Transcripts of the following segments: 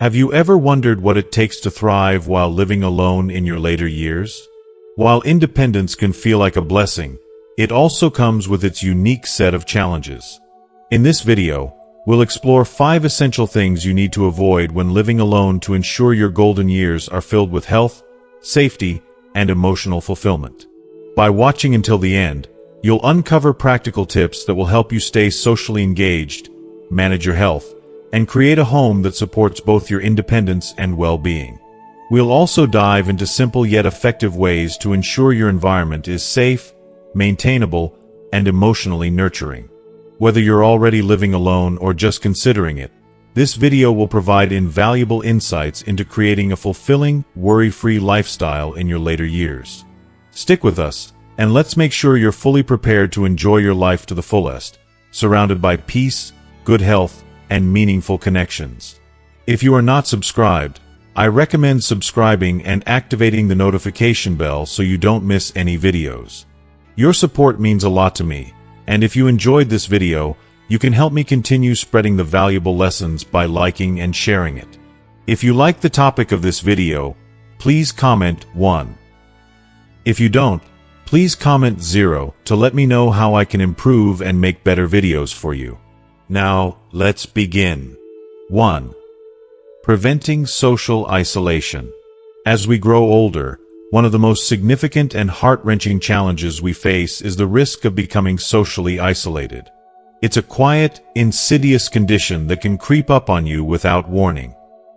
Have you ever wondered what it takes to thrive while living alone in your later years? While independence can feel like a blessing, it also comes with its unique set of challenges. In this video, we'll explore 5 essential things you need to avoid when living alone to ensure your golden years are filled with health, safety, and emotional fulfillment. By watching until the end, you'll uncover practical tips that will help you stay socially engaged, manage your health, and create a home that supports both your independence and well-being. We'll also dive into simple yet effective ways to ensure your environment is safe, maintainable, and emotionally nurturing. Whether you're already living alone or just considering it, this video will provide invaluable insights into creating a fulfilling, worry-free lifestyle in your later years. Stick with us, and let's make sure you're fully prepared to enjoy your life to the fullest, surrounded by peace, good health, and meaningful connections. If you are not subscribed, I recommend subscribing and activating the notification bell so you don't miss any videos. Your support means a lot to me, and if you enjoyed this video, you can help me continue spreading the valuable lessons by liking and sharing it. If you like the topic of this video, please comment 1. If you don't, please comment 0 to let me know how I can improve and make better videos for you. Now, let's begin. 1. Preventing social isolation. As we grow older, one of the most significant and heart-wrenching challenges we face is the risk of becoming socially isolated. It's a quiet, insidious condition that can creep up on you without warning.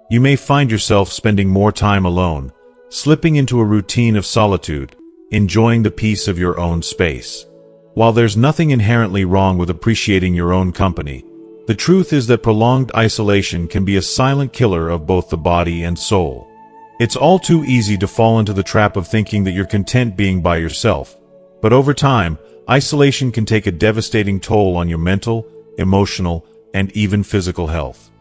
You may find yourself spending more time alone, slipping into a routine of solitude, enjoying the peace of your own space. While there's nothing inherently wrong with appreciating your own company, the truth is that prolonged isolation can be a silent killer of both the body and soul. It's all too easy to fall into the trap of thinking that you're content being by yourself, but over time, isolation can take a devastating toll on your mental, emotional, and even physical health.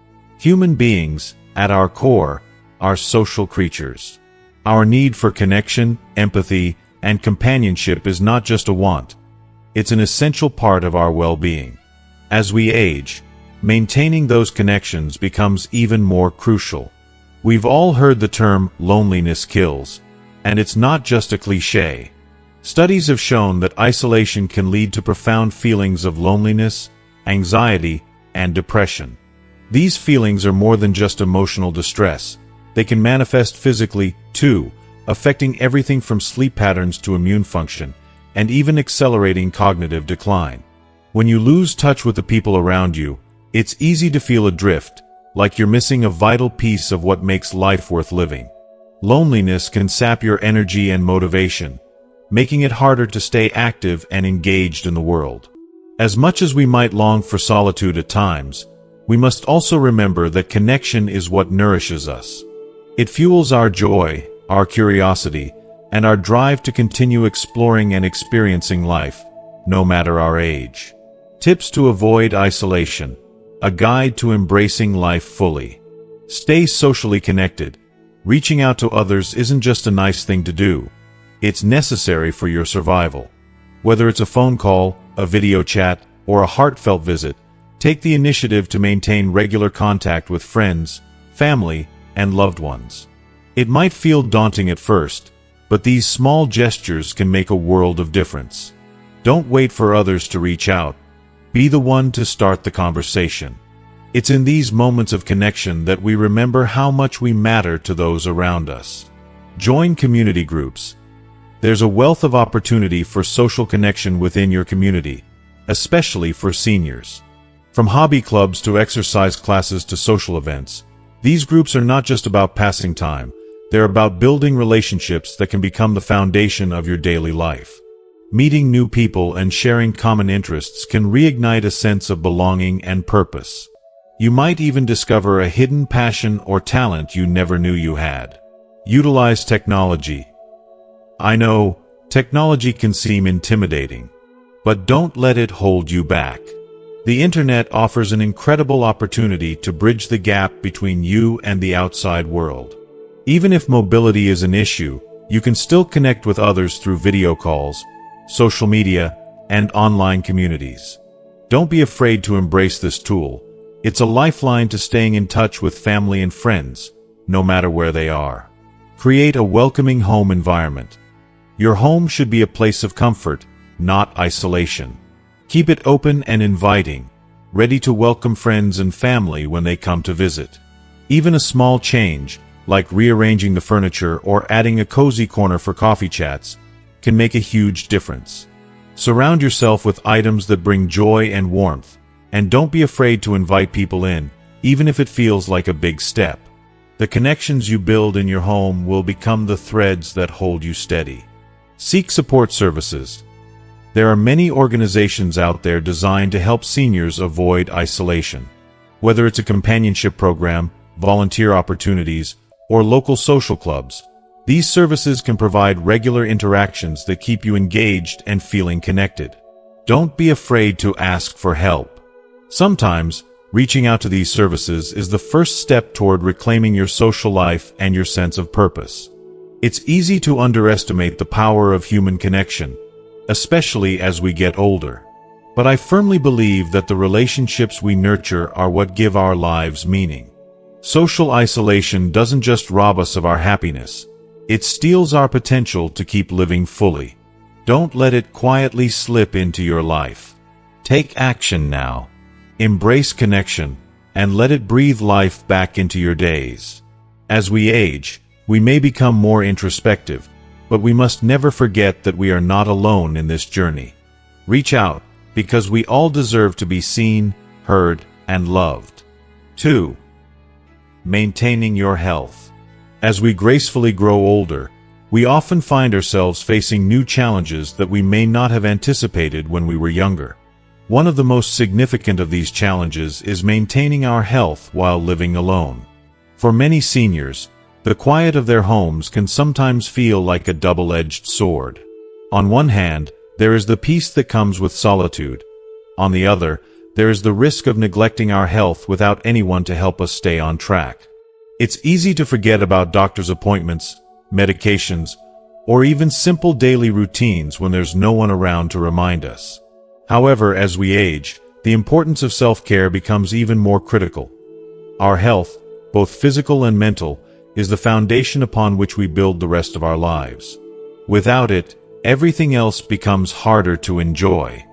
Human beings, at our core, are social creatures. Our need for connection, empathy, and companionship is not just a want. It's an essential part of our well-being. As we age, maintaining those connections becomes even more crucial. We've all heard the term loneliness kills, and it's not just a cliché. Studies have shown that isolation can lead to profound feelings of loneliness, anxiety, and depression. These feelings are more than just emotional distress. They can manifest physically, too, affecting everything from sleep patterns to immune function, and even accelerating cognitive decline. When you lose touch with the people around you, it's easy to feel adrift, like you're missing a vital piece of what makes life worth living. Loneliness can sap your energy and motivation, making it harder to stay active and engaged in the world. As much as we might long for solitude at times, we must also remember that connection is what nourishes us. It fuels our joy, our curiosity, and our drive to continue exploring and experiencing life, no matter our age. Tips to avoid isolation. A guide to embracing life fully. Stay socially connected. Reaching out to others isn't just a nice thing to do. It's necessary for your survival. Whether it's a phone call, a video chat, or a heartfelt visit, take the initiative to maintain regular contact with friends, family, and loved ones. It might feel daunting at first, but these small gestures can make a world of difference. Don't wait for others to reach out. Be the one to start the conversation. It's in these moments of connection that we remember how much we matter to those around us. Join community groups. There's a wealth of opportunity for social connection within your community, especially for seniors. From hobby clubs to exercise classes to social events, these groups are not just about passing time. They're about building relationships that can become the foundation of your daily life. Meeting new people and sharing common interests can reignite a sense of belonging and purpose. You might even discover a hidden passion or talent you never knew you had. Utilize technology. I know, technology can seem intimidating, but don't let it hold you back. The internet offers an incredible opportunity to bridge the gap between you and the outside world. Even if mobility is an issue, you can still connect with others through video calls, social media, and online communities. Don't be afraid to embrace this tool, It's a lifeline to staying in touch with family and friends, no matter where they are. Create a welcoming home environment. Your home should be a place of comfort, not isolation. Keep it open and inviting, ready to welcome friends and family when they come to visit. Even a small change, like rearranging the furniture or adding a cozy corner for coffee chats, can make a huge difference. Surround yourself with items that bring joy and warmth, and don't be afraid to invite people in, even if it feels like a big step. The connections you build in your home will become the threads that hold you steady. Seek support services. There are many organizations out there designed to help seniors avoid isolation. Whether it's a companionship program, volunteer opportunities, or local social clubs, these services can provide regular interactions that keep you engaged and feeling connected. Don't be afraid to ask for help. Sometimes, reaching out to these services is the first step toward reclaiming your social life and your sense of purpose. It's easy to underestimate the power of human connection, especially as we get older. But I firmly believe that the relationships we nurture are what give our lives meaning. Social isolation doesn't just rob us of our happiness, it steals our potential to keep living fully. Don't let it quietly slip into your life. Take action now. Embrace connection, and let it breathe life back into your days. As we age, we may become more introspective, but we must never forget that we are not alone in this journey. Reach out, because we all deserve to be seen, heard, and loved. 2. Maintaining your health. As we gracefully grow older, we often find ourselves facing new challenges that we may not have anticipated when we were younger. One of the most significant of these challenges is maintaining our health while living alone. For many seniors, the quiet of their homes can sometimes feel like a double-edged sword. On one hand, there is the peace that comes with solitude. On the other, there is the risk of neglecting our health without anyone to help us stay on track. It's easy to forget about doctor's appointments, medications, or even simple daily routines when there's no one around to remind us. However, as we age, the importance of self-care becomes even more critical. Our health, both physical and mental, is the foundation upon which we build the rest of our lives. Without it, everything else becomes harder to enjoy.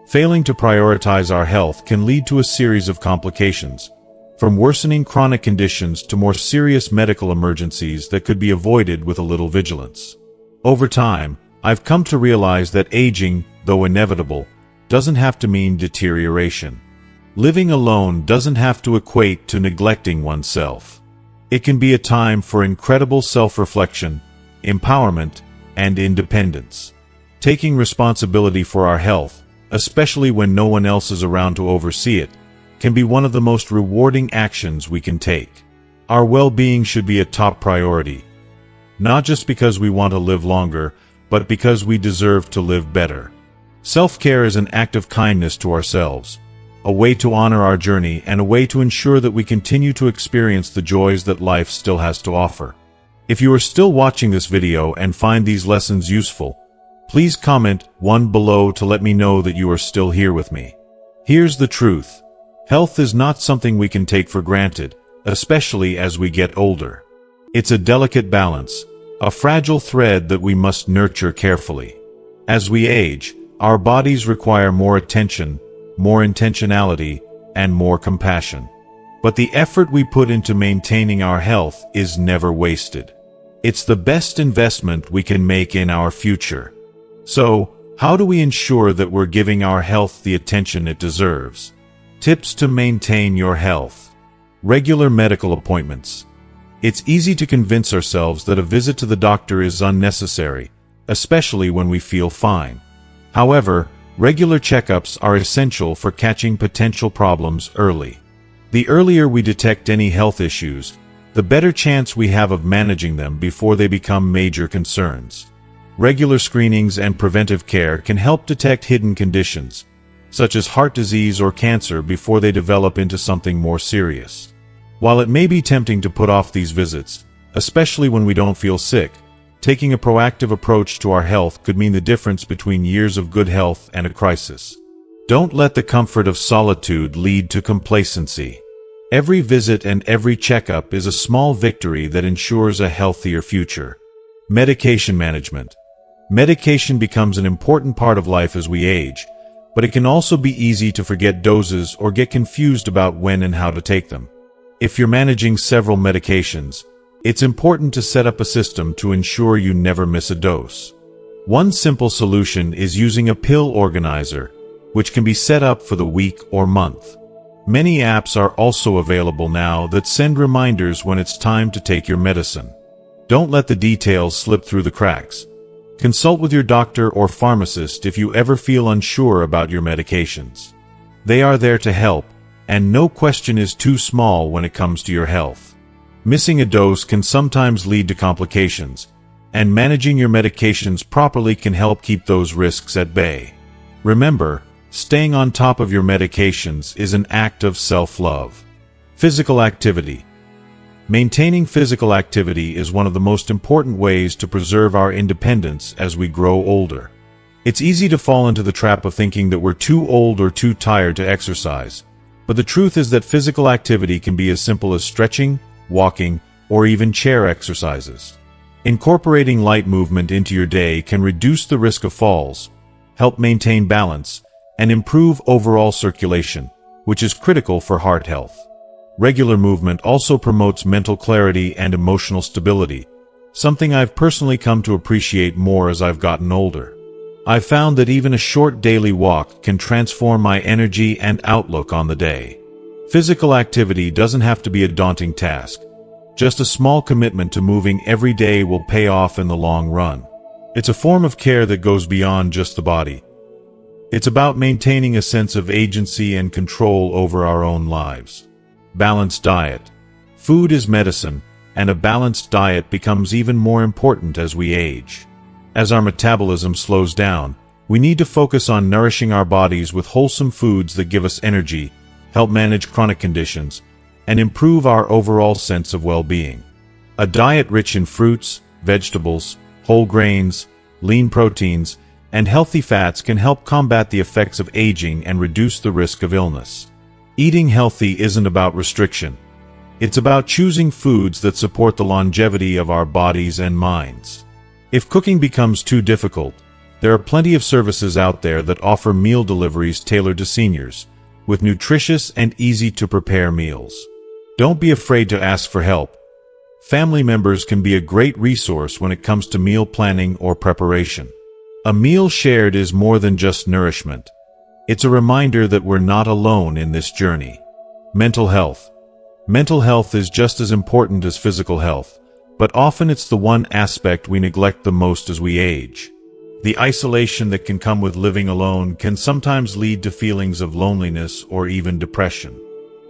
Failing to prioritize our health can lead to a series of complications, from worsening chronic conditions to more serious medical emergencies that could be avoided with a little vigilance. Over time, I've come to realize that aging, though inevitable, doesn't have to mean deterioration. Living alone doesn't have to equate to neglecting oneself. It can be a time for incredible self-reflection, empowerment, and independence. Taking responsibility for our health, especially when no one else is around to oversee it, can be one of the most rewarding actions we can take. Our well-being should be a top priority, not just because we want to live longer, but because we deserve to live better. Self-care is an act of kindness to ourselves, a way to honor our journey and a way to ensure that we continue to experience the joys that life still has to offer. If you are still watching this video and find these lessons useful, please comment 1 below to let me know that you are still here with me. Here's the truth. Health is not something we can take for granted, especially as we get older. It's a delicate balance, a fragile thread that we must nurture carefully. As we age, our bodies require more attention, more intentionality, and more compassion. But the effort we put into maintaining our health is never wasted. It's the best investment we can make in our future. So, how do we ensure that we're giving our health the attention it deserves? Tips to maintain your health. Regular medical appointments. It's easy to convince ourselves that a visit to the doctor is unnecessary, especially when we feel fine. However, regular checkups are essential for catching potential problems early. The earlier we detect any health issues, the better chance we have of managing them before they become major concerns. Regular screenings and preventive care can help detect hidden conditions, such as heart disease or cancer, before they develop into something more serious. While it may be tempting to put off these visits, especially when we don't feel sick, taking a proactive approach to our health could mean the difference between years of good health and a crisis. Don't let the comfort of solitude lead to complacency. Every visit and every checkup is a small victory that ensures a healthier future. Medication management. Medication becomes an important part of life as we age, but it can also be easy to forget doses or get confused about when and how to take them. If you're managing several medications, it's important to set up a system to ensure you never miss a dose. One simple solution is using a pill organizer, which can be set up for the week or month. Many apps are also available now that send reminders when it's time to take your medicine. Don't let the details slip through the cracks. Consult with your doctor or pharmacist if you ever feel unsure about your medications. They are there to help, and no question is too small when it comes to your health. Missing a dose can sometimes lead to complications, and managing your medications properly can help keep those risks at bay. Remember, staying on top of your medications is an act of self-love. Physical activity. Maintaining physical activity is one of the most important ways to preserve our independence as we grow older. It's easy to fall into the trap of thinking that we're too old or too tired to exercise, but the truth is that physical activity can be as simple as stretching, walking, or even chair exercises. Incorporating light movement into your day can reduce the risk of falls, help maintain balance, and improve overall circulation, which is critical for heart health. Regular movement also promotes mental clarity and emotional stability, something I've personally come to appreciate more as I've gotten older. I've found that even a short daily walk can transform my energy and outlook on the day. Physical activity doesn't have to be a daunting task. Just a small commitment to moving every day will pay off in the long run. It's a form of care that goes beyond just the body. It's about maintaining a sense of agency and control over our own lives. Balanced diet. Food is medicine, and a balanced diet becomes even more important as we age. As our metabolism slows down, we need to focus on nourishing our bodies with wholesome foods that give us energy, help manage chronic conditions, and improve our overall sense of well-being. A diet rich in fruits, vegetables, whole grains, lean proteins, and healthy fats can help combat the effects of aging and reduce the risk of illness. Eating healthy isn't about restriction. It's about choosing foods that support the longevity of our bodies and minds. If cooking becomes too difficult, there are plenty of services out there that offer meal deliveries tailored to seniors, with nutritious and easy-to-prepare meals. Don't be afraid to ask for help. Family members can be a great resource when it comes to meal planning or preparation. A meal shared is more than just nourishment. It's a reminder that we're not alone in this journey. Mental health. Mental health is just as important as physical health, but often it's the one aspect we neglect the most as we age. The isolation that can come with living alone can sometimes lead to feelings of loneliness or even depression.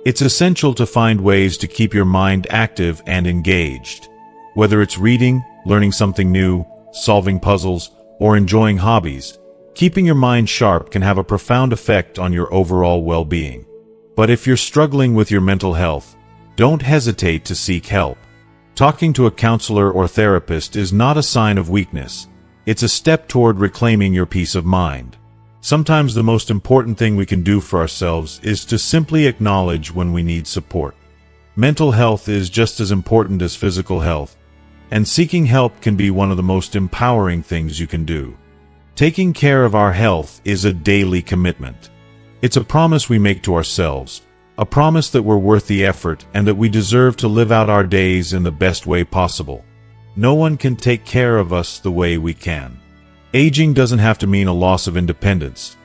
It's essential to find ways to keep your mind active and engaged. Whether it's reading, learning something new, solving puzzles, or enjoying hobbies, keeping your mind sharp can have a profound effect on your overall well-being. But if you're struggling with your mental health, don't hesitate to seek help. Talking to a counselor or therapist is not a sign of weakness. It's a step toward reclaiming your peace of mind. Sometimes the most important thing we can do for ourselves is to simply acknowledge when we need support. Mental health is just as important as physical health, and seeking help can be one of the most empowering things you can do. Taking care of our health is a daily commitment. It's a promise we make to ourselves, a promise that we're worth the effort and that we deserve to live out our days in the best way possible. No one can take care of us the way we can. Aging doesn't have to mean a loss of independence.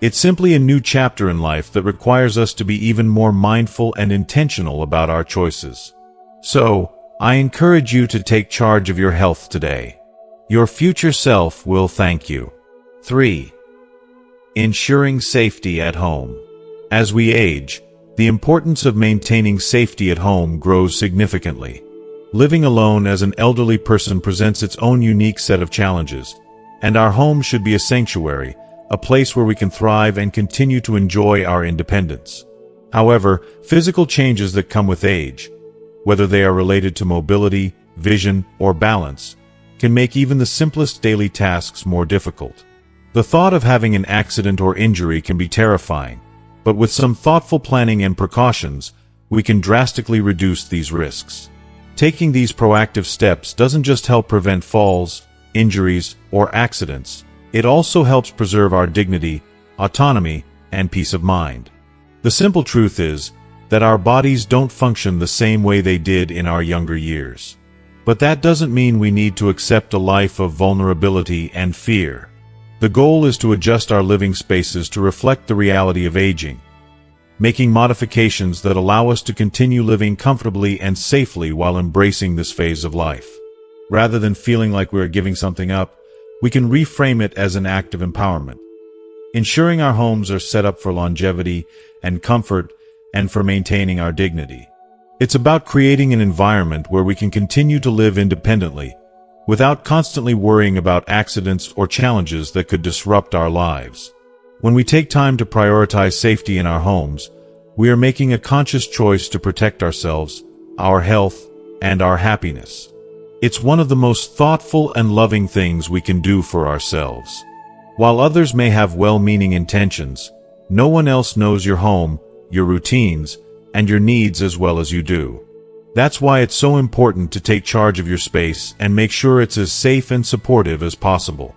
It's simply a new chapter in life that requires us to be even more mindful and intentional about our choices. So, I encourage you to take charge of your health today. Your future self will thank you. 3. Ensuring safety at home. As we age, the importance of maintaining safety at home grows significantly. Living alone as an elderly person presents its own unique set of challenges, and our home should be a sanctuary, a place where we can thrive and continue to enjoy our independence. However, physical changes that come with age, whether they are related to mobility, vision, or balance, can make even the simplest daily tasks more difficult. The thought of having an accident or injury can be terrifying, but with some thoughtful planning and precautions, we can drastically reduce these risks. Taking these proactive steps doesn't just help prevent falls, injuries, or accidents. It also helps preserve our dignity, autonomy, and peace of mind. The simple truth is that our bodies don't function the same way they did in our younger years. But that doesn't mean we need to accept a life of vulnerability and fear. The goal is to adjust our living spaces to reflect the reality of aging, making modifications that allow us to continue living comfortably and safely while embracing this phase of life. Rather than feeling like we are giving something up, we can reframe it as an act of empowerment. Ensuring our homes are set up for longevity and comfort and for maintaining our dignity. It's about creating an environment where we can continue to live independently, without constantly worrying about accidents or challenges that could disrupt our lives. When we take time to prioritize safety in our homes, we are making a conscious choice to protect ourselves, our health, and our happiness. It's one of the most thoughtful and loving things we can do for ourselves. While others may have well-meaning intentions, no one else knows your home, your routines, and your needs as well as you do. That's why it's so important to take charge of your space and make sure it's as safe and supportive as possible.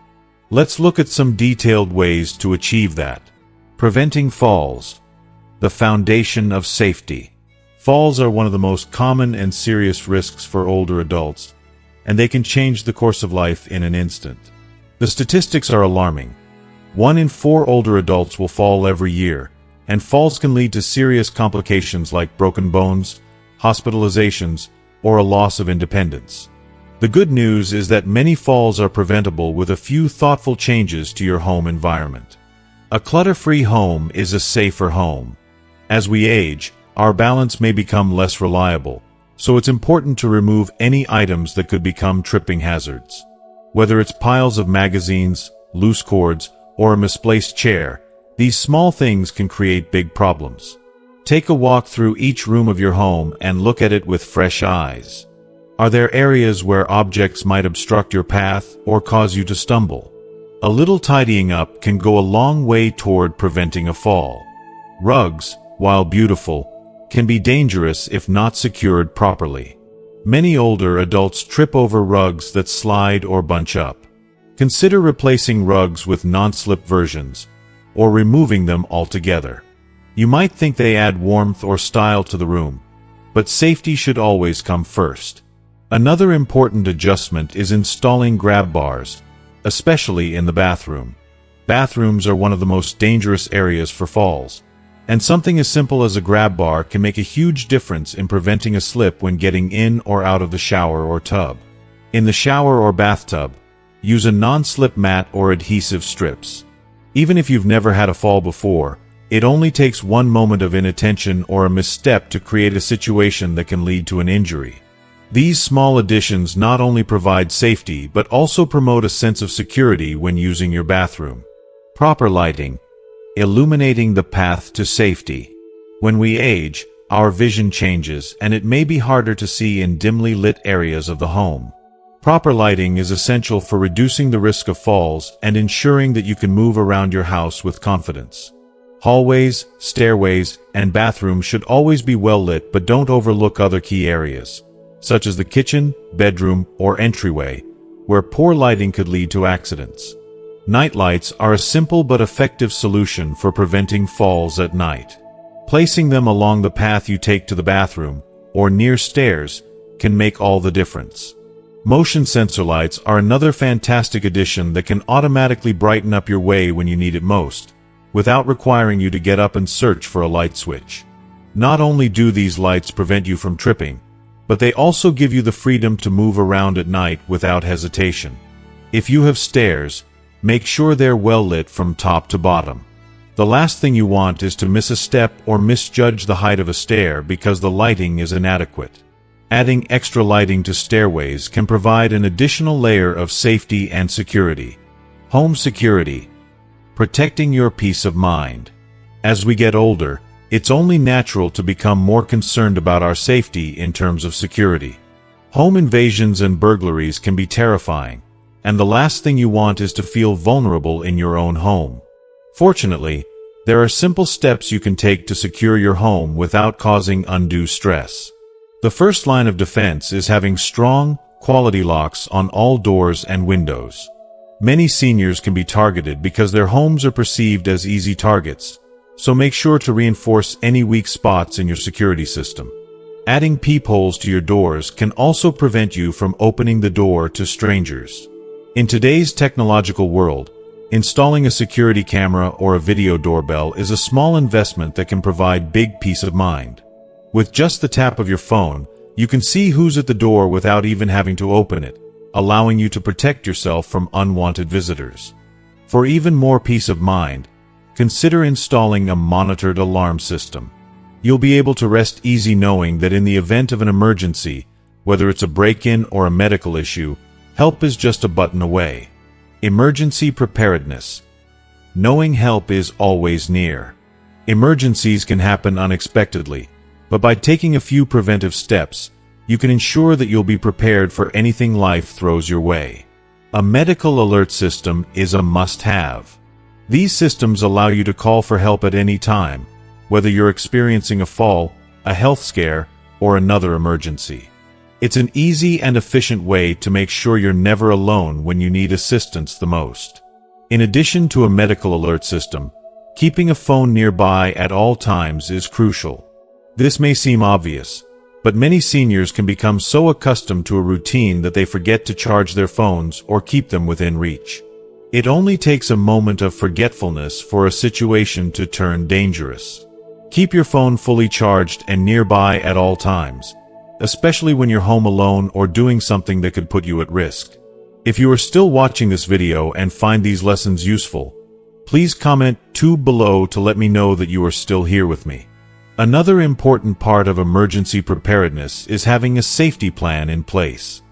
Let's look at some detailed ways to achieve that. Preventing falls. The foundation of safety. Falls are one of the most common and serious risks for older adults, and they can change the course of life in an instant. The statistics are alarming. 1 in 4 older adults will fall every year, and falls can lead to serious complications like broken bones, hospitalizations, or a loss of independence. The good news is that many falls are preventable with a few thoughtful changes to your home environment. A clutter-free home is a safer home. As we age, our balance may become less reliable, so it's important to remove any items that could become tripping hazards. Whether it's piles of magazines, loose cords, or a misplaced chair, these small things can create big problems. Take a walk through each room of your home and look at it with fresh eyes. Are there areas where objects might obstruct your path or cause you to stumble? A little tidying up can go a long way toward preventing a fall. Rugs, while beautiful, can be dangerous if not secured properly. Many older adults trip over rugs that slide or bunch up. Consider replacing rugs with non-slip versions, or removing them altogether. You might think they add warmth or style to the room, but safety should always come first. Another important adjustment is installing grab bars, especially in the bathroom. Bathrooms are one of the most dangerous areas for falls, and something as simple as a grab bar can make a huge difference in preventing a slip when getting in or out of the shower or tub. In the shower or bathtub, use a non-slip mat or adhesive strips. Even if you've never had a fall before, it only takes one moment of inattention or a misstep to create a situation that can lead to an injury. These small additions not only provide safety but also promote a sense of security when using your bathroom. Proper lighting. Illuminating the path to safety. When we age, our vision changes and it may be harder to see in dimly lit areas of the home. Proper lighting is essential for reducing the risk of falls and ensuring that you can move around your house with confidence. Hallways, stairways, and bathrooms should always be well lit, but don't overlook other key areas, such as the kitchen, bedroom, or entryway, where poor lighting could lead to accidents. Night lights are a simple but effective solution for preventing falls at night. Placing them along the path you take to the bathroom, or near stairs, can make all the difference. Motion sensor lights are another fantastic addition that can automatically brighten up your way when you need it most, without requiring you to get up and search for a light switch. Not only do these lights prevent you from tripping, but they also give you the freedom to move around at night without hesitation. If you have stairs, make sure they're well lit from top to bottom. The last thing you want is to miss a step or misjudge the height of a stair because the lighting is inadequate. Adding extra lighting to stairways can provide an additional layer of safety and security. Home security. Protecting your peace of mind. As we get older, it's only natural to become more concerned about our safety in terms of security. Home invasions and burglaries can be terrifying, and the last thing you want is to feel vulnerable in your own home. Fortunately, There are simple steps you can take to secure your home without causing undue stress. The first line of defense is having strong, quality locks on all doors and windows. Many seniors can be targeted because their homes are perceived as easy targets, so make sure to reinforce any weak spots in your security system. Adding peepholes to your doors can also prevent you from opening the door to strangers. In today's technological world, installing a security camera or a video doorbell is a small investment that can provide big peace of mind. With just the tap of your phone, you can see who's at the door without even having to open it, allowing you to protect yourself from unwanted visitors. For even more peace of mind, consider installing a monitored alarm system. You'll be able to rest easy knowing that in the event of an emergency, whether it's a break-in or a medical issue, help is just a button away. Emergency preparedness. Knowing help is always near. Emergencies can happen unexpectedly, but by taking a few preventive steps, you can ensure that you'll be prepared for anything life throws your way. A medical alert system is a must-have. These systems allow you to call for help at any time, whether you're experiencing a fall, a health scare, or another emergency. It's an easy and efficient way to make sure you're never alone when you need assistance the most. In addition to a medical alert system, keeping a phone nearby at all times is crucial. This may seem obvious, but many seniors can become so accustomed to a routine that they forget to charge their phones or keep them within reach. It only takes a moment of forgetfulness for a situation to turn dangerous. Keep your phone fully charged and nearby at all times, especially when you're home alone or doing something that could put you at risk. If you are still watching this video and find these lessons useful, please comment below to let me know that you are still here with me. Another important part of emergency preparedness is having a safety plan in place.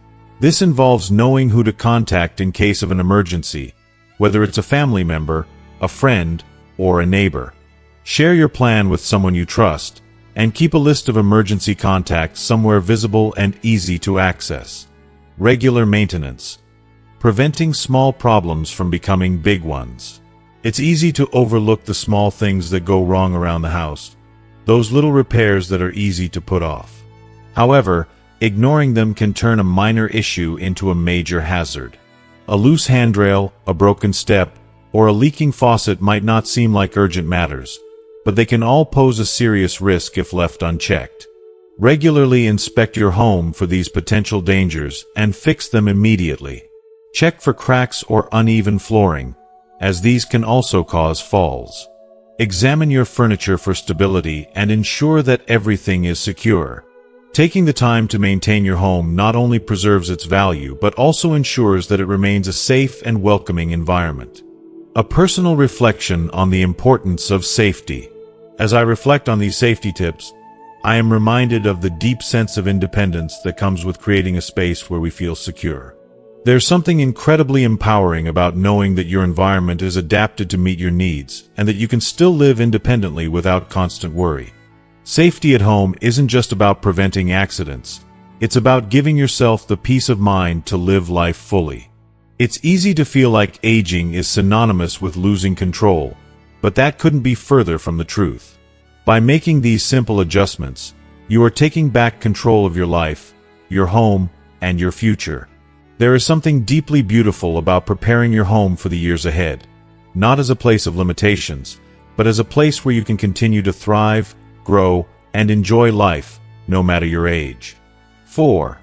This involves knowing who to contact in case of an emergency, whether it's a family member, a friend, or a neighbor. Share your plan with someone you trust, and keep a list of emergency contacts somewhere visible and easy to access. Regular maintenance. Preventing small problems from becoming big ones. It's easy to overlook the small things that go wrong around the house, those little repairs that are easy to put off. However, ignoring them can turn a minor issue into a major hazard. A loose handrail, a broken step, or a leaking faucet might not seem like urgent matters, but they can all pose a serious risk if left unchecked. Regularly inspect your home for these potential dangers and fix them immediately. Check for cracks or uneven flooring, as these can also cause falls. Examine your furniture for stability and ensure that everything is secure. Taking the time to maintain your home not only preserves its value but also ensures that it remains a safe and welcoming environment. A personal reflection on the importance of safety. As I reflect on these safety tips, I am reminded of the deep sense of independence that comes with creating a space where we feel secure. There's something incredibly empowering about knowing that your environment is adapted to meet your needs and that you can still live independently without constant worry. Safety at home isn't just about preventing accidents. It's about giving yourself the peace of mind to live life fully. It's easy to feel like aging is synonymous with losing control, but that couldn't be further from the truth. By making these simple adjustments, you are taking back control of your life, your home, and your future. There is something deeply beautiful about preparing your home for the years ahead, not as a place of limitations, but as a place where you can continue to thrive, grow, and enjoy life, no matter your age. 4.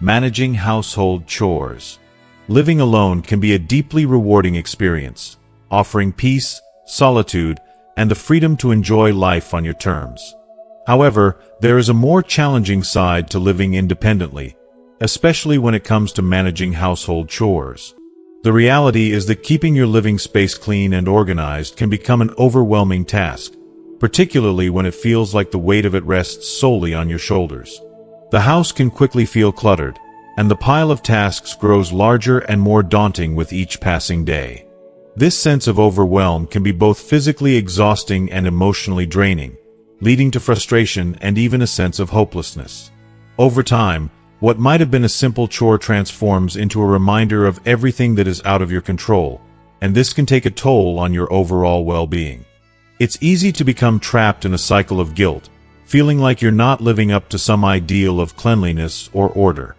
Managing household chores. Living alone can be a deeply rewarding experience, offering peace, solitude, and the freedom to enjoy life on your terms. However, there is a more challenging side to living independently, especially when it comes to managing household chores. The reality is that keeping your living space clean and organized can become an overwhelming task, particularly when it feels like the weight of it rests solely on your shoulders. The house can quickly feel cluttered, and the pile of tasks grows larger and more daunting with each passing day. This sense of overwhelm can be both physically exhausting and emotionally draining, leading to frustration and even a sense of hopelessness. Over time, what might have been a simple chore transforms into a reminder of everything that is out of your control, and this can take a toll on your overall well-being. It's easy to become trapped in a cycle of guilt, feeling like you're not living up to some ideal of cleanliness or order.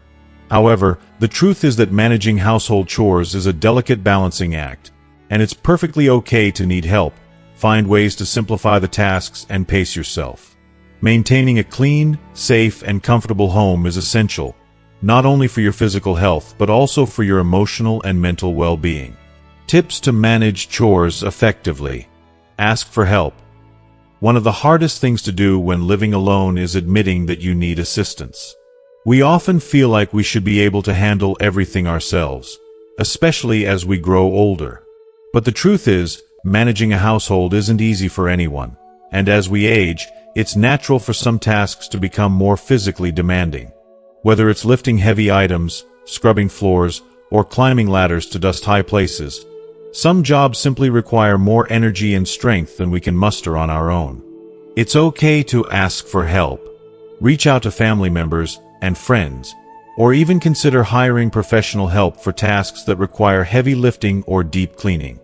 However, the truth is that managing household chores is a delicate balancing act, and it's perfectly okay to need help. Find ways to simplify the tasks and pace yourself. Maintaining a clean, safe, and comfortable home is essential, not only for your physical health but also for your emotional and mental well-being. Tips to manage chores effectively. Ask for help. One of the hardest things to do when living alone is admitting that you need assistance. We often feel like we should be able to handle everything ourselves, especially as we grow older. But the truth is, managing a household isn't easy for anyone, and as we age, it's natural for some tasks to become more physically demanding. Whether it's lifting heavy items, scrubbing floors, or climbing ladders to dust high places, some jobs simply require more energy and strength than we can muster on our own. It's okay to ask for help. Reach out to family members and friends, or even consider hiring professional help for tasks that require heavy lifting or deep cleaning.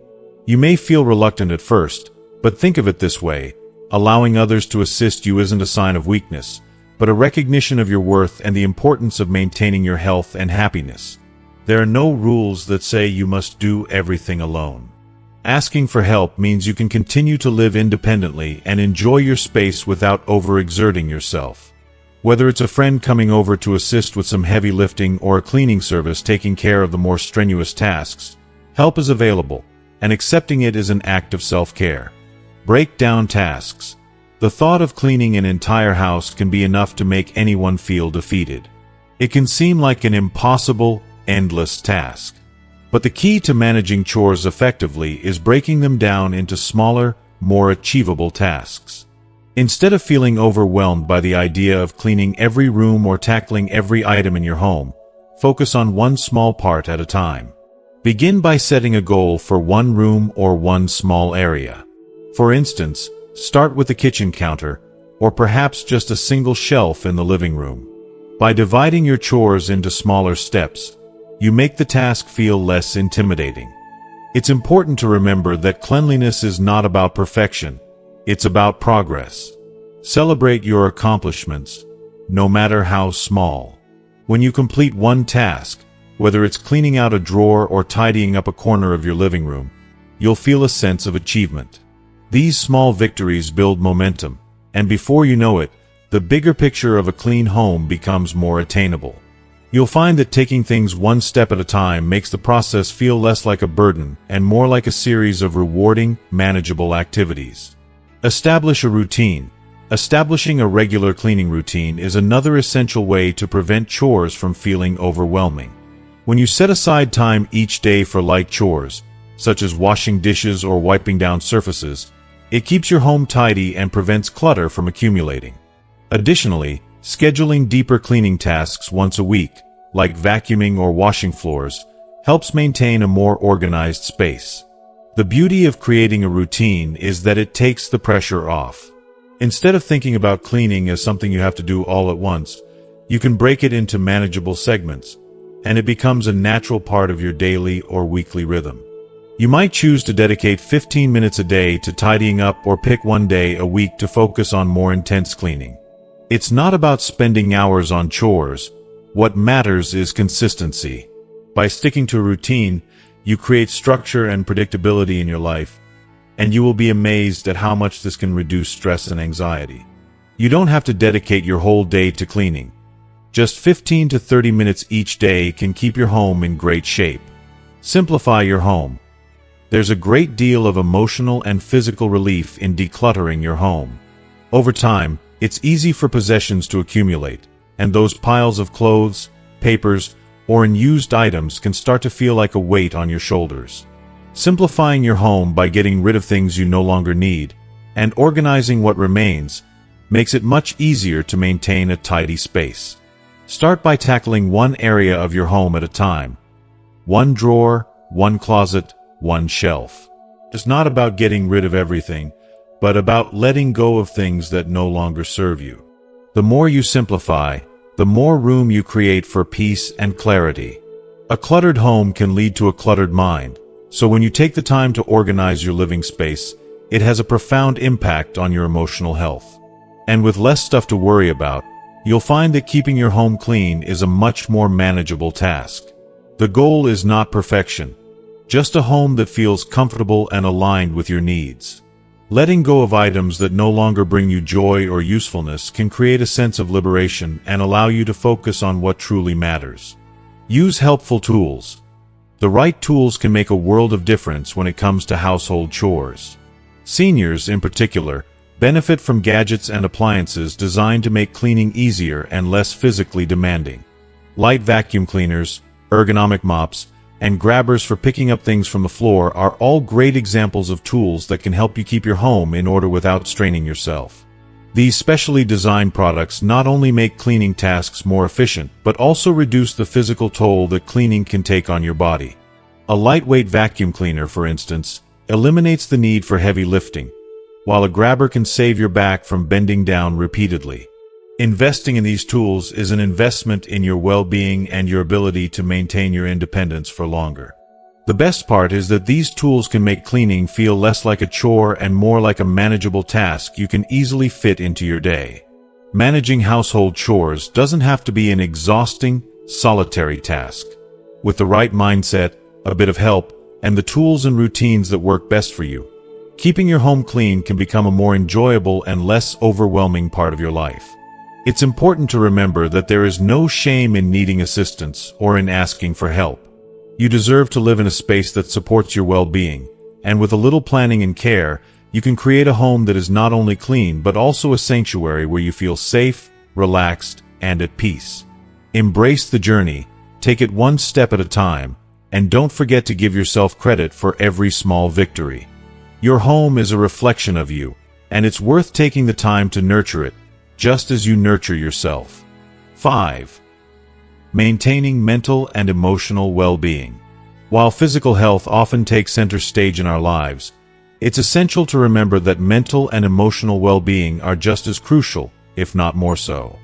You may feel reluctant at first, but think of it this way: allowing others to assist you isn't a sign of weakness, but a recognition of your worth and the importance of maintaining your health and happiness. There are no rules that say you must do everything alone. Asking for help means you can continue to live independently and enjoy your space without overexerting yourself. Whether it's a friend coming over to assist with some heavy lifting or a cleaning service taking care of the more strenuous tasks, help is available, and accepting it is an act of self-care. Break down tasks. The thought of cleaning an entire house can be enough to make anyone feel defeated. It can seem like an impossible, endless task. But the key to managing chores effectively is breaking them down into smaller, more achievable tasks. Instead of feeling overwhelmed by the idea of cleaning every room or tackling every item in your home, focus on one small part at a time. Begin by setting a goal for one room or one small area. For instance, start with the kitchen counter, or perhaps just a single shelf in the living room. By dividing your chores into smaller steps, you make the task feel less intimidating. It's important to remember that cleanliness is not about perfection. It's about progress. Celebrate your accomplishments, no matter how small. When you complete one task, whether it's cleaning out a drawer or tidying up a corner of your living room, you'll feel a sense of achievement. These small victories build momentum, and before you know it, the bigger picture of a clean home becomes more attainable. You'll find that taking things one step at a time makes the process feel less like a burden and more like a series of rewarding, manageable activities. Establish a routine. Establishing a regular cleaning routine is another essential way to prevent chores from feeling overwhelming. When you set aside time each day for light chores, such as washing dishes or wiping down surfaces, it keeps your home tidy and prevents clutter from accumulating. Additionally, scheduling deeper cleaning tasks once a week, like vacuuming or washing floors, helps maintain a more organized space. The beauty of creating a routine is that it takes the pressure off. Instead of thinking about cleaning as something you have to do all at once, you can break it into manageable segments, and it becomes a natural part of your daily or weekly rhythm. You might choose to dedicate 15 minutes a day to tidying up or pick one day a week to focus on more intense cleaning. It's not about spending hours on chores. What matters is consistency. By sticking to a routine, you create structure and predictability in your life, and you will be amazed at how much this can reduce stress and anxiety. You don't have to dedicate your whole day to cleaning. Just 15 to 30 minutes each day can keep your home in great shape. Simplify your home. There's a great deal of emotional and physical relief in decluttering your home. Over time, it's easy for possessions to accumulate, and those piles of clothes, papers, or unused items can start to feel like a weight on your shoulders. Simplifying your home by getting rid of things you no longer need and organizing what remains makes it much easier to maintain a tidy space. Start by tackling one area of your home at a time. One drawer, one closet, one shelf. It's not about getting rid of everything, but about letting go of things that no longer serve you. The more you simplify, the more room you create for peace and clarity. A cluttered home can lead to a cluttered mind, so when you take the time to organize your living space, it has a profound impact on your emotional health. And with less stuff to worry about, you'll find that keeping your home clean is a much more manageable task. The goal is not perfection, just a home that feels comfortable and aligned with your needs. Letting go of items that no longer bring you joy or usefulness can create a sense of liberation and allow you to focus on what truly matters. Use helpful tools. The right tools can make a world of difference when it comes to household chores. Seniors, in particular, benefit from gadgets and appliances designed to make cleaning easier and less physically demanding. Light vacuum cleaners, ergonomic mops, and grabbers for picking up things from the floor are all great examples of tools that can help you keep your home in order without straining yourself. These specially designed products not only make cleaning tasks more efficient, but also reduce the physical toll that cleaning can take on your body. A lightweight vacuum cleaner, for instance, eliminates the need for heavy lifting, while a grabber can save your back from bending down repeatedly. Investing in these tools is an investment in your well-being and your ability to maintain your independence for longer. The best part is that these tools can make cleaning feel less like a chore and more like a manageable task you can easily fit into your day. Managing household chores doesn't have to be an exhausting, solitary task. With the right mindset, a bit of help, and the tools and routines that work best for you, keeping your home clean can become a more enjoyable and less overwhelming part of your life. It's important to remember that there is no shame in needing assistance or in asking for help. You deserve to live in a space that supports your well-being, and with a little planning and care, you can create a home that is not only clean but also a sanctuary where you feel safe, relaxed, and at peace. Embrace the journey, take it one step at a time, and don't forget to give yourself credit for every small victory. Your home is a reflection of you, and it's worth taking the time to nurture it, just as you nurture yourself. 5. Maintaining mental and emotional well-being. While physical health often takes center stage in our lives, it's essential to remember that mental and emotional well-being are just as crucial, if not more so.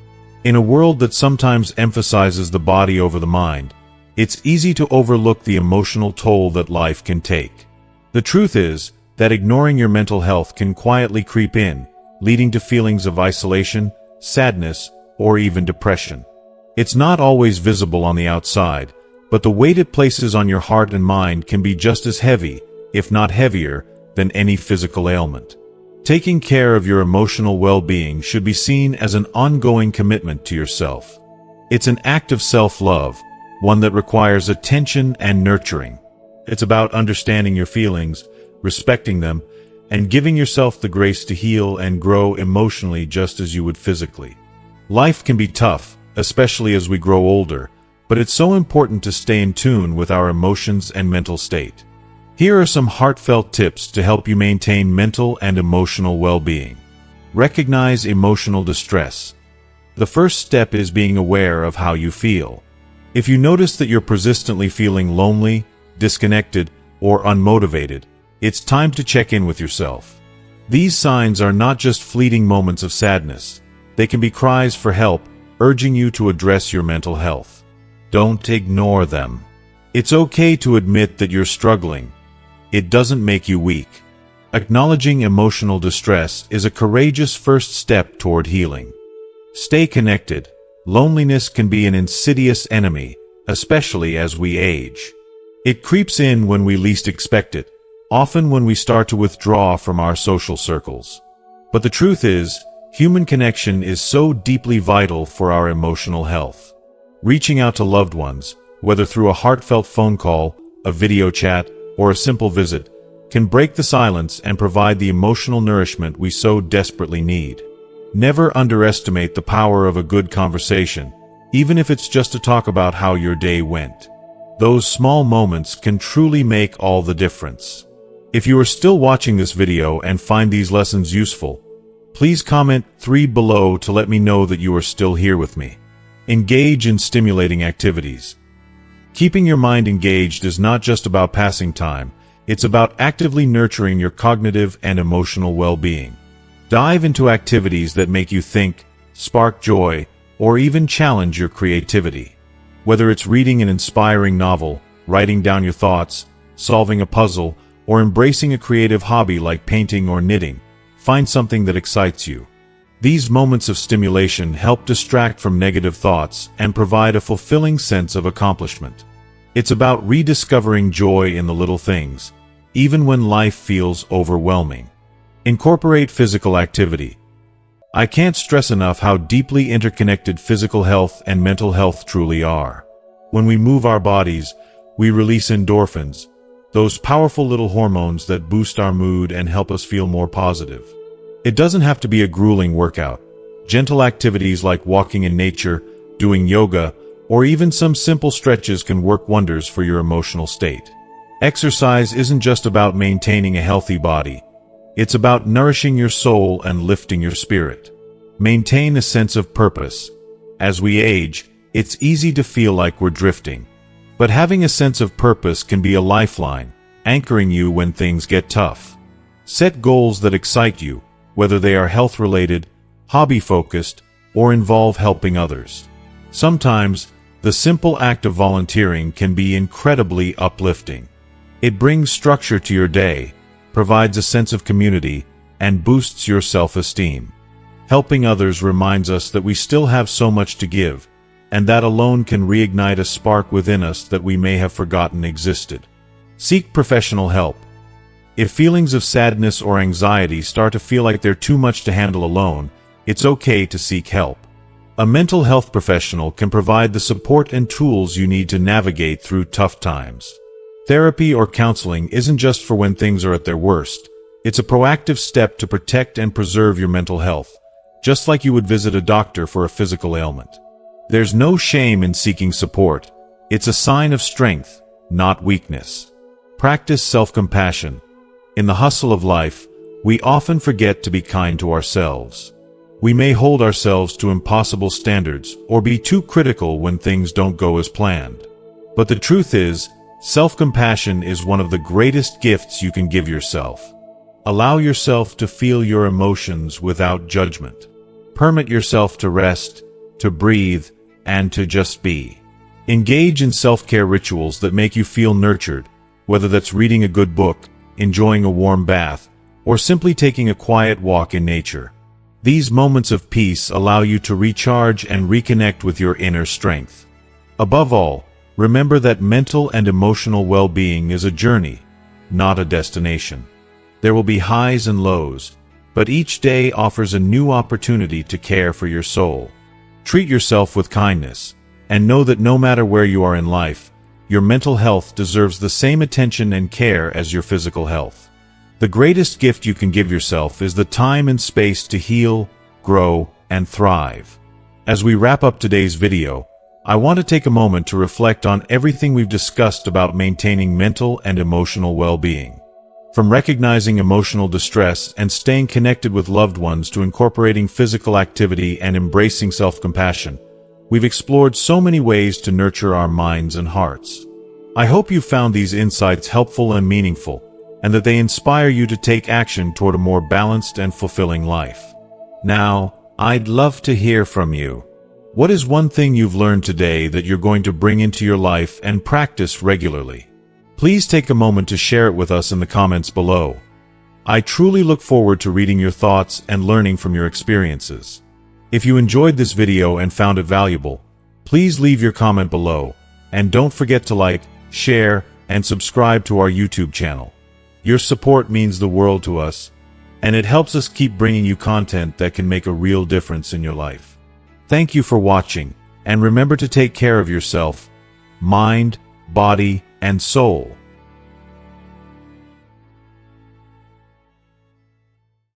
In a world that sometimes emphasizes the body over the mind, it's easy to overlook the emotional toll that life can take. The truth is that ignoring your mental health can quietly creep in, leading to feelings of isolation, sadness, or even depression. It's not always visible on the outside, but the weight it places on your heart and mind can be just as heavy, if not heavier, than any physical ailment. Taking care of your emotional well-being should be seen as an ongoing commitment to yourself. It's an act of self-love, one that requires attention and nurturing. It's about understanding your feelings, respecting them, and giving yourself the grace to heal and grow emotionally just as you would physically. Life can be tough, especially as we grow older, but it's so important to stay in tune with our emotions and mental state. Here are some heartfelt tips to help you maintain mental and emotional well-being. Recognize emotional distress. The first step is being aware of how you feel. If you notice that you're persistently feeling lonely, disconnected, or unmotivated, it's time to check in with yourself. These signs are not just fleeting moments of sadness. They can be cries for help, urging you to address your mental health. Don't ignore them. It's okay to admit that you're struggling. It doesn't make you weak. Acknowledging emotional distress is a courageous first step toward healing. Stay connected. Loneliness can be an insidious enemy, especially as we age. It creeps in when we least expect it, often when we start to withdraw from our social circles. But the truth is, human connection is so deeply vital for our emotional health. Reaching out to loved ones, whether through a heartfelt phone call, a video chat, or a simple visit, can break the silence and provide the emotional nourishment we so desperately need. Never underestimate the power of a good conversation, even if it's just to talk about how your day went. Those small moments can truly make all the difference. If you are still watching this video and find these lessons useful, please comment 3 below to let me know that you are still here with me. Engage in stimulating activities. Keeping your mind engaged is not just about passing time, it's about actively nurturing your cognitive and emotional well-being. Dive into activities that make you think, spark joy, or even challenge your creativity. Whether it's reading an inspiring novel, writing down your thoughts, solving a puzzle, or embracing a creative hobby like painting or knitting, find something that excites you. These moments of stimulation help distract from negative thoughts and provide a fulfilling sense of accomplishment. It's about rediscovering joy in the little things, even when life feels overwhelming. Incorporate physical activity. I can't stress enough how deeply interconnected physical health and mental health truly are. When we move our bodies, we release endorphins, those powerful little hormones that boost our mood and help us feel more positive. It doesn't have to be a grueling workout. Gentle activities like walking in nature, doing yoga, or even some simple stretches can work wonders for your emotional state. Exercise isn't just about maintaining a healthy body. It's about nourishing your soul and lifting your spirit. Maintain a sense of purpose. As we age, it's easy to feel like we're drifting. But having a sense of purpose can be a lifeline, anchoring you when things get tough. Set goals that excite you, whether they are health-related, hobby-focused, or involve helping others. Sometimes, the simple act of volunteering can be incredibly uplifting. It brings structure to your day, provides a sense of community, and boosts your self-esteem. Helping others reminds us that we still have so much to give, and that alone can reignite a spark within us that we may have forgotten existed. Seek professional help. If feelings of sadness or anxiety start to feel like they're too much to handle alone, it's okay to seek help. A mental health professional can provide the support and tools you need to navigate through tough times. Therapy or counseling isn't just for when things are at their worst. It's a proactive step to protect and preserve your mental health, just like you would visit a doctor for a physical ailment. There's no shame in seeking support. It's a sign of strength, not weakness. Practice self-compassion. In the hustle of life, we often forget to be kind to ourselves. We may hold ourselves to impossible standards or be too critical when things don't go as planned. But the truth is, self-compassion is one of the greatest gifts you can give yourself. Allow yourself to feel your emotions without judgment. Permit yourself to rest, to breathe, and to just be. Engage in self-care rituals that make you feel nurtured, whether that's reading a good book, enjoying a warm bath, or simply taking a quiet walk in nature. These moments of peace allow you to recharge and reconnect with your inner strength. Above all, remember that mental and emotional well-being is a journey, not a destination. There will be highs and lows, but each day offers a new opportunity to care for your soul. Treat yourself with kindness, and know that no matter where you are in life, your mental health deserves the same attention and care as your physical health. The greatest gift you can give yourself is the time and space to heal, grow, and thrive. As we wrap up today's video, I want to take a moment to reflect on everything we've discussed about maintaining mental and emotional well-being. From recognizing emotional distress and staying connected with loved ones to incorporating physical activity and embracing self-compassion, we've explored so many ways to nurture our minds and hearts. I hope you found these insights helpful and meaningful, and that they inspire you to take action toward a more balanced and fulfilling life. Now, I'd love to hear from you. What is one thing you've learned today that you're going to bring into your life and practice regularly? Please take a moment to share it with us in the comments below. I truly look forward to reading your thoughts and learning from your experiences. If you enjoyed this video and found it valuable, please leave your comment below, and don't forget to like, share, and subscribe to our YouTube channel. Your support means the world to us, and it helps us keep bringing you content that can make a real difference in your life. Thank you for watching, and remember to take care of yourself, mind, body, and soul.